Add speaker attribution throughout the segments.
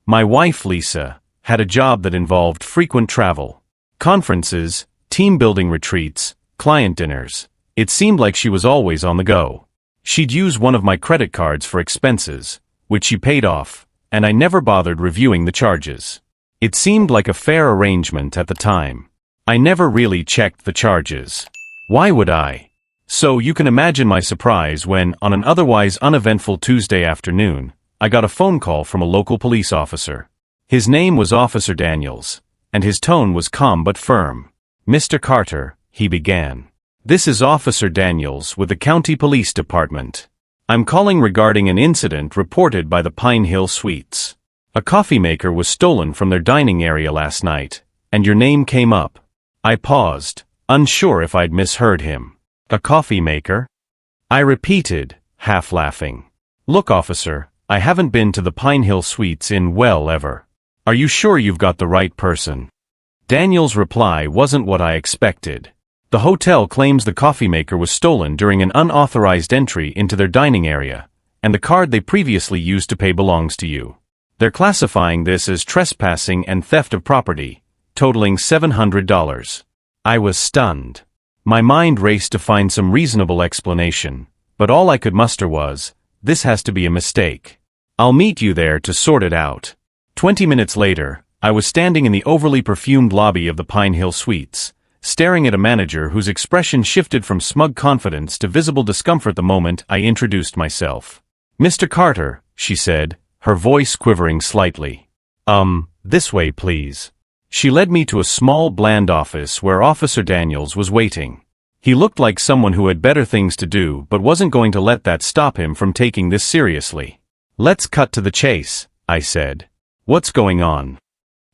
Speaker 1: My wife, Lisa, had a job that involved frequent travel. Conferences, team-building retreats, client dinners. It seemed like she was always on the go. She'd use one of my credit cards for expenses, which she paid off, and I never bothered reviewing the charges. It seemed like a fair arrangement at the time. I never really checked the charges. Why would I? So you can imagine my surprise when, on an otherwise uneventful Tuesday afternoon, I got a phone call from a local police officer. His name was Officer Daniels, and his tone was calm but firm. "Mr. Carter," he began. "This is Officer Daniels with the County Police Department. I'm calling regarding an incident reported by the Pine Hill Suites. A coffee maker was stolen from their dining area last night, and your name came up." I paused, unsure if I'd misheard him. "A coffee maker?" I repeated, half laughing. "Look, officer, I haven't been to the Pine Hill Suites in, well, ever. Are you sure you've got the right person?" Daniel's reply wasn't what I expected. "The hotel claims the coffee maker was stolen during an unauthorized entry into their dining area, and the card they previously used to pay belongs to you. They're classifying this as trespassing and theft of property, totaling $700. I was stunned. My mind raced to find some reasonable explanation, but all I could muster was, "This has to be a mistake. I'll meet you there to sort it out." 20 minutes later, I was standing in the overly perfumed lobby of the Pine Hill Suites, staring at a manager whose expression shifted from smug confidence to visible discomfort the moment I introduced myself. "Mr. Carter," she said, her voice quivering slightly. This way, please." She led me to a small, bland office where Officer Daniels was waiting. He looked like someone who had better things to do but wasn't going to let that stop him from taking this seriously. "Let's cut to the chase," I said. "What's going on?"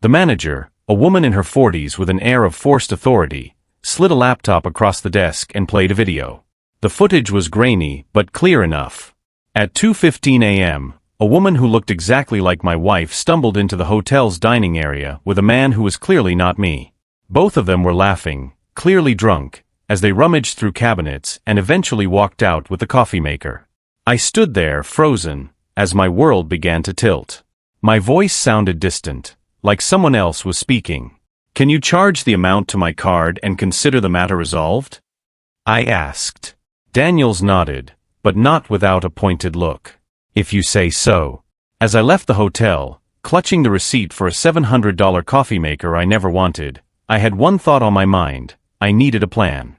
Speaker 1: The manager, a woman in her 40s with an air of forced authority, slid a laptop across the desk and played a video. The footage was grainy but clear enough. At 2:15 a.m., a woman who looked exactly like my wife stumbled into the hotel's dining area with a man who was clearly not me. Both of them were laughing, clearly drunk, as they rummaged through cabinets and eventually walked out with the coffee maker. I stood there, frozen, as my world began to tilt. My voice sounded distant, like someone else was speaking. "Can you charge the amount to my card and consider the matter resolved?" I asked. Daniels nodded, but not without a pointed look. "If you say so." As I left the hotel, clutching the receipt for a $700 coffee maker I never wanted, I had one thought on my mind: I needed a plan.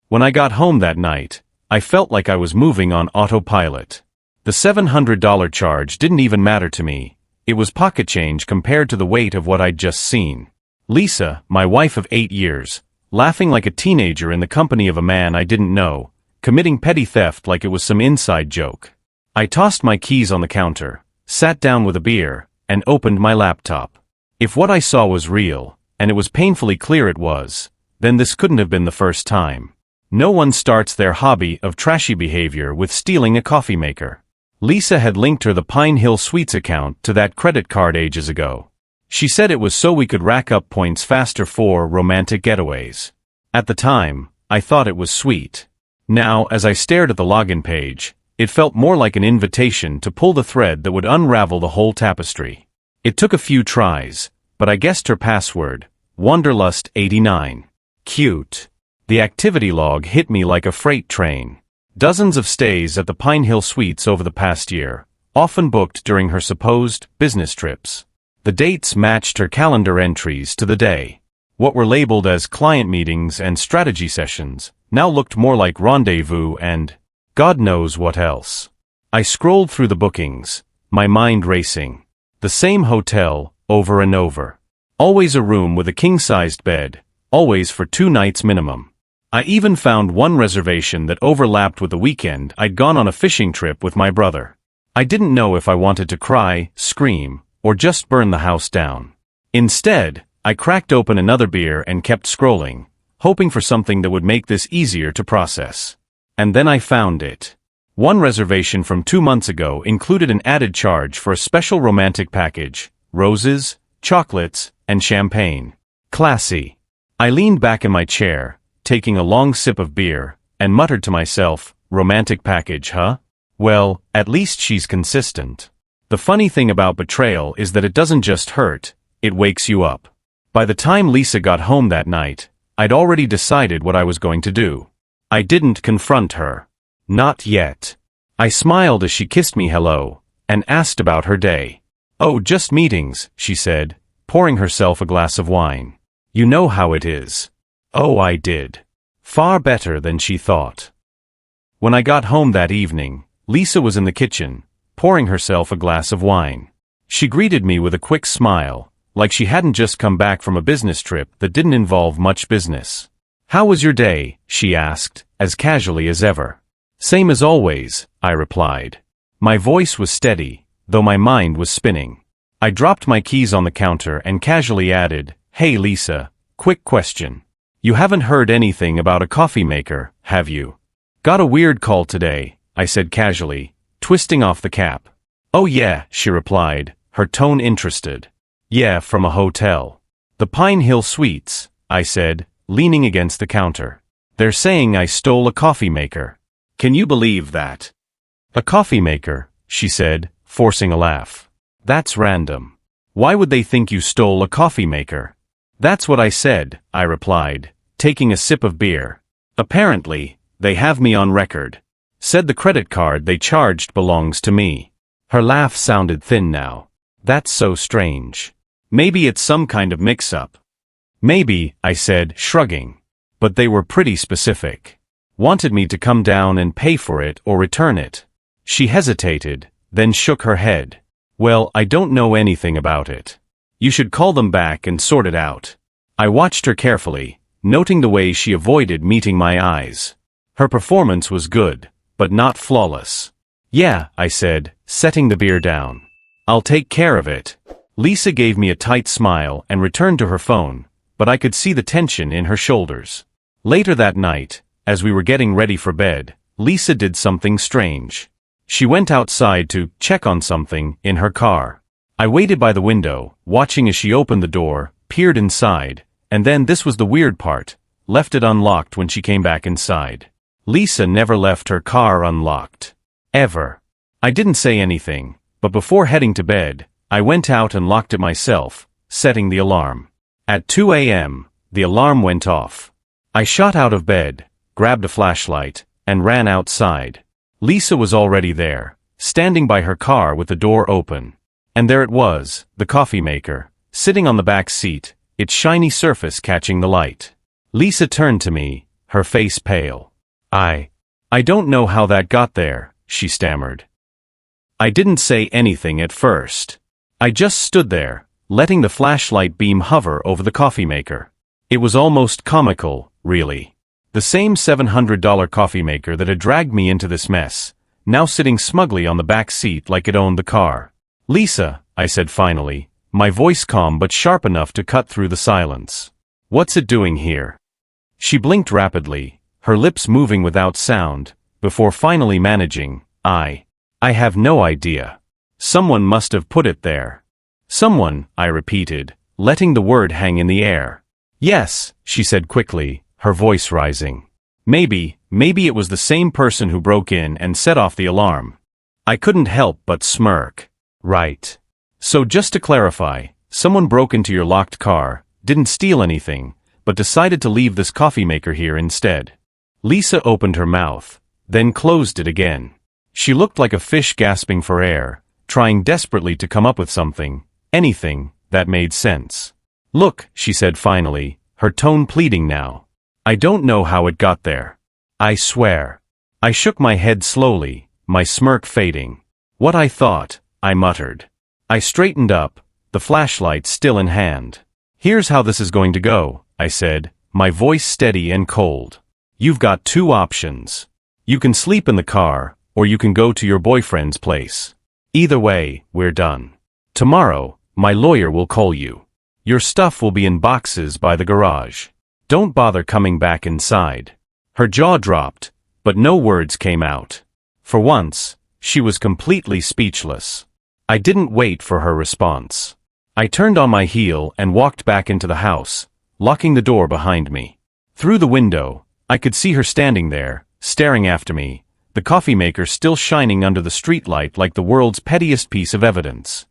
Speaker 1: When I got home that night, I felt like I was moving on autopilot. The $700 charge didn't even matter to me. It was pocket change compared to the weight of what I'd just seen. Lisa, my wife of 8 years, laughing like a teenager in the company of a man I didn't know, committing petty theft like it was some inside joke. I tossed my keys on the counter, sat down with a beer, and opened my laptop. If what I saw was real, and it was painfully clear it was, then this couldn't have been the first time. No one starts their hobby of trashy behavior with stealing a coffee maker. Lisa had linked her the Pine Hill Suites account to that credit card ages ago. She said it was so we could rack up points faster for romantic getaways. At the time, I thought it was sweet. Now, as I stared at the login page, it felt more like an invitation to pull the thread that would unravel the whole tapestry. It took a few tries, but I guessed her password, Wanderlust89. Cute. The activity log hit me like a freight train. Dozens of stays at the Pine Hill Suites over the past year, often booked during her supposed business trips. The dates matched her calendar entries to the day. What were labeled as client meetings and strategy sessions now looked more like rendezvous and God knows what else. I scrolled through the bookings, my mind racing. The same hotel, over and over. Always a room with a king-sized bed, always for 2 nights minimum. I even found one reservation that overlapped with the weekend I'd gone on a fishing trip with my brother. I didn't know if I wanted to cry, scream, or just burn the house down. Instead, I cracked open another beer and kept scrolling, hoping for something that would make this easier to process. And then I found it. One reservation from 2 months ago included an added charge for a special romantic package: roses, chocolates, and champagne. Classy. I leaned back in my chair, taking a long sip of beer, and muttered to myself, romantic package, huh? Well, at least she's consistent. The funny thing about betrayal is that it doesn't just hurt, it wakes you up. By the time Lisa got home that night, I'd already decided what I was going to do. I didn't confront her. Not yet. I smiled as she kissed me hello, and asked about her day. "Oh, just meetings," she said, pouring herself a glass of wine. "You know how it is." Oh, I did. Far better than she thought. When I got home that evening, Lisa was in the kitchen, pouring herself a glass of wine. She greeted me with a quick smile, like she hadn't just come back from a business trip that didn't involve much business. "How was your day?" she asked, as casually as ever. "Same as always," I replied. My voice was steady, though my mind was spinning. I dropped my keys on the counter and casually added, "Hey Lisa, quick question. You haven't heard anything about a coffee maker, have you?" "Got a weird call today," I said casually, twisting off the cap. "Oh yeah," she replied, her tone interested. "Yeah, from a hotel. The Pine Hill Suites," I said, leaning against the counter. "They're saying I stole a coffee maker. Can you believe that?" "A coffee maker," she said, forcing a laugh. "That's random. Why would they think you stole a coffee maker?" "That's what I said," I replied, taking a sip of beer. "Apparently, they have me on record. Said the credit card they charged belongs to me." Her laugh sounded thin now. "That's so strange. Maybe it's some kind of mix-up." "Maybe," I said, shrugging. "But they were pretty specific. Wanted me to come down and pay for it or return it." She hesitated, then shook her head. "Well, I don't know anything about it. You should call them back and sort it out." I watched her carefully, noting the way she avoided meeting my eyes. Her performance was good, but not flawless. "Yeah," I said, setting the beer down. "I'll take care of it." Lisa gave me a tight smile and returned to her phone, but I could see the tension in her shoulders. Later that night, as we were getting ready for bed, Lisa did something strange. She went outside to check on something in her car. I waited by the window, watching as she opened the door, peered inside, and then this was the weird part, left it unlocked when she came back inside. Lisa never left her car unlocked. Ever. I didn't say anything, but before heading to bed, I went out and locked it myself, setting the alarm. At 2 a.m., the alarm went off. I shot out of bed, grabbed a flashlight, and ran outside. Lisa was already there, standing by her car with the door open. And there it was, the coffee maker, sitting on the back seat, its shiny surface catching the light. Lisa turned to me, her face pale. I don't know how that got there," she stammered. I didn't say anything at first. I just stood there, letting the flashlight beam hover over the coffee maker. It was almost comical, really. The same $700 coffee maker that had dragged me into this mess, now sitting smugly on the back seat like it owned the car. "Lisa," I said finally, my voice calm but sharp enough to cut through the silence. "What's it doing here?" She blinked rapidly, her lips moving without sound, before finally managing, I have no idea. Someone must have put it there." "Someone," I repeated, letting the word hang in the air. "Yes," she said quickly, her voice rising. Maybe it was the same person who broke in and set off the alarm." I couldn't help but smirk. "Right. So just to clarify, someone broke into your locked car, didn't steal anything, but decided to leave this coffee maker here instead." Lisa opened her mouth, then closed it again. She looked like a fish gasping for air, trying desperately to come up with something, anything, that made sense. "Look," she said finally, her tone pleading now. "I don't know how it got there. I swear." I shook my head slowly, my smirk fading. "What I thought," I muttered. I straightened up, the flashlight still in hand. "Here's how this is going to go," I said, my voice steady and cold. "You've got two options. You can sleep in the car, or you can go to your boyfriend's place. Either way, we're done. Tomorrow, my lawyer will call you. Your stuff will be in boxes by the garage. Don't bother coming back inside." Her jaw dropped, but no words came out. For once, she was completely speechless. I didn't wait for her response. I turned on my heel and walked back into the house, locking the door behind me. Through the window, I could see her standing there, staring after me, the coffee maker still shining under the streetlight like the world's pettiest piece of evidence.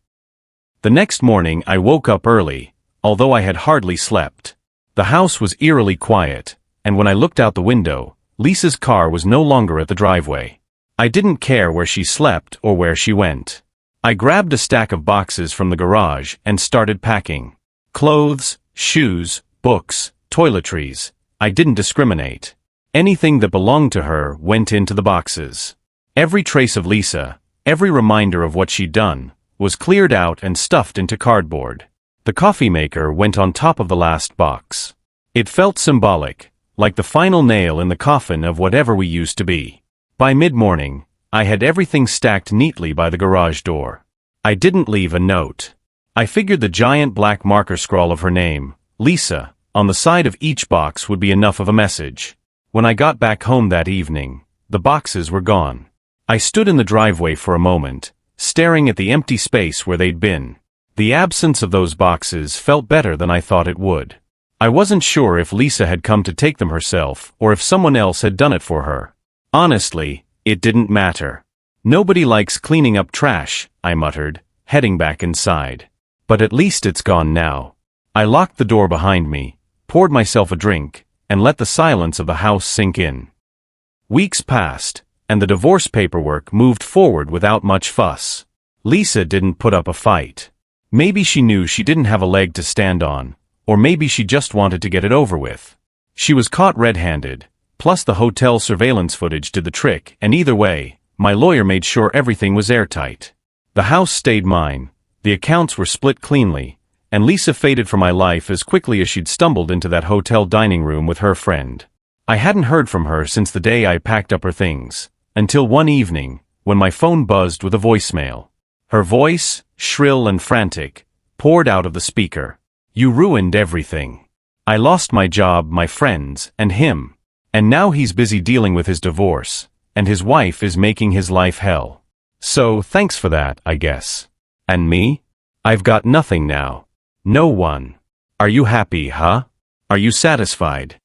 Speaker 1: The next morning I woke up early, although I had hardly slept. The house was eerily quiet, and when I looked out the window, Lisa's car was no longer at the driveway. I didn't care where she slept or where she went. I grabbed a stack of boxes from the garage and started packing. Clothes, shoes, books, toiletries. I didn't discriminate. Anything that belonged to her went into the boxes. Every trace of Lisa, every reminder of what she'd done, was cleared out and stuffed into cardboard. The coffee maker went on top of the last box. It felt symbolic, like the final nail in the coffin of whatever we used to be. By mid-morning, I had everything stacked neatly by the garage door. I didn't leave a note. I figured the giant black marker scrawl of her name, Lisa, on the side of each box would be enough of a message. When I got back home that evening, the boxes were gone. I stood in the driveway for a moment, staring at the empty space where they'd been. The absence of those boxes felt better than I thought it would. I wasn't sure if Lisa had come to take them herself or if someone else had done it for her. Honestly, it didn't matter. Nobody likes cleaning up trash, I muttered, heading back inside. But at least it's gone now. I locked the door behind me, poured myself a drink, and let the silence of the house sink in. Weeks passed, and the divorce paperwork moved forward without much fuss. Lisa didn't put up a fight. Maybe she knew she didn't have a leg to stand on, or maybe she just wanted to get it over with. She was caught red-handed, plus the hotel surveillance footage did the trick, and either way, my lawyer made sure everything was airtight. The house stayed mine, the accounts were split cleanly, and Lisa faded from my life as quickly as she'd stumbled into that hotel dining room with her friend. I hadn't heard from her since the day I packed up her things, until one evening, when my phone buzzed with a voicemail. Her voice, shrill and frantic, poured out of the speaker. "You ruined everything. I lost my job, my friends, and him. And now he's busy dealing with his divorce, and his wife is making his life hell. So, thanks for that, I guess. And me? I've got nothing now. No one. Are you happy, huh? Are you satisfied?"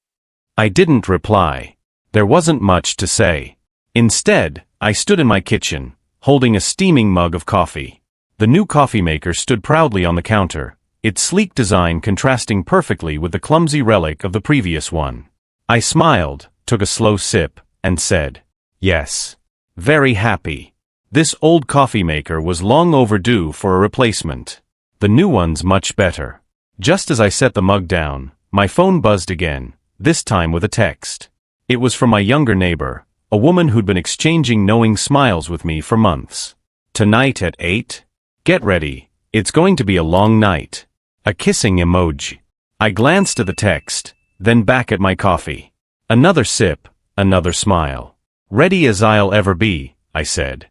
Speaker 1: I didn't reply. There wasn't much to say. Instead, I stood in my kitchen, holding a steaming mug of coffee. The new coffee maker stood proudly on the counter, its sleek design contrasting perfectly with the clumsy relic of the previous one. I smiled, took a slow sip, and said, "Yes. Very happy." This old coffee maker was long overdue for a replacement. The new one's much better. Just as I set the mug down, my phone buzzed again, this time with a text. It was from my younger neighbor, a woman who'd been exchanging knowing smiles with me for months. "Tonight at 8? Get ready, it's going to be a long night." A kissing emoji. I glanced at the text, then back at my coffee. Another sip, another smile. "Ready as I'll ever be," I said.